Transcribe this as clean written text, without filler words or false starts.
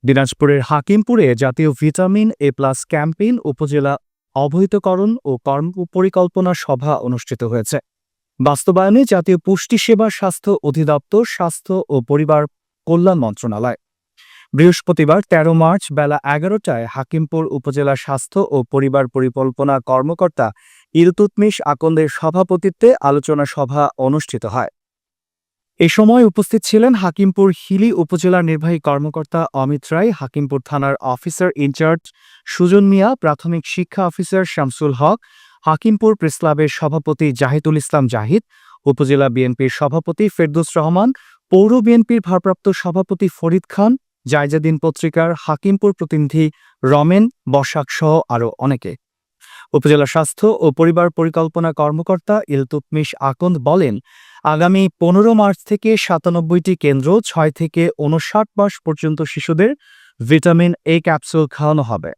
দিনাজপুরের হাকিমপুরে জাতীয় vitamin A plus campaign উপজেলা অবহিতকরণ ও কর্মপরিকল্পনা সভা অনুষ্ঠিত হয়েছে। বাস্তবায়নে জাতীয় পুষ্টি সেবা স্বাস্থ্য অধিদপ্তর, স্বাস্থ্য ও পরিবার কল্যাণ মন্ত্রণালয়। বৃহস্পতিবার ১৩ মার্চ বেলা ১১টায় হাকিমপুর উপজেলা স্বাস্থ্য ও পরিবার পরিকল্পনা কর্মকর্তা ইলতুৎমিশ আকন্দের সভাপতিত্বে আলোচনা সভা অনুষ্ঠিত হয়। এ সময় উপস্থিত ছিলেন হাকিমপুর হিলি উপজেলার নির্বাহী কর্মকর্তা অমিত রায়, হাকিমপুর থানার অফিসার ইনচার্জ সুজন মিয়া, প্রাথমিক শিক্ষা অফিসার শামসুল হক, হাকিমপুর প্রেসক্লাবের সভাপতি জাহিদুল ইসলাম জাহিদ, উপজেলা বিএনপির সভাপতি ফেরদৌস রহমান, পৌর বিএনপির ভারপ্রাপ্ত সভাপতি ফরিদ খান, জায়জাদিন পত্রিকার হাকিমপুর প্রতিনিধি রমেন বসাক সহ আরও অনেকে। উপজেলা স্বাস্থ্য ও পরিবার পরিকল্পনা কর্মকর্তা ইলতুৎমিশ আকন্দ বলেন, আগামী ১৫ মার্চ থেকে ৯৭টি কেন্দ্র ৬ থেকে ৫৯ মাস পর্যন্ত শিশুদের ভিটামিন এ ক্যাপসুল খাওয়ানো হবে।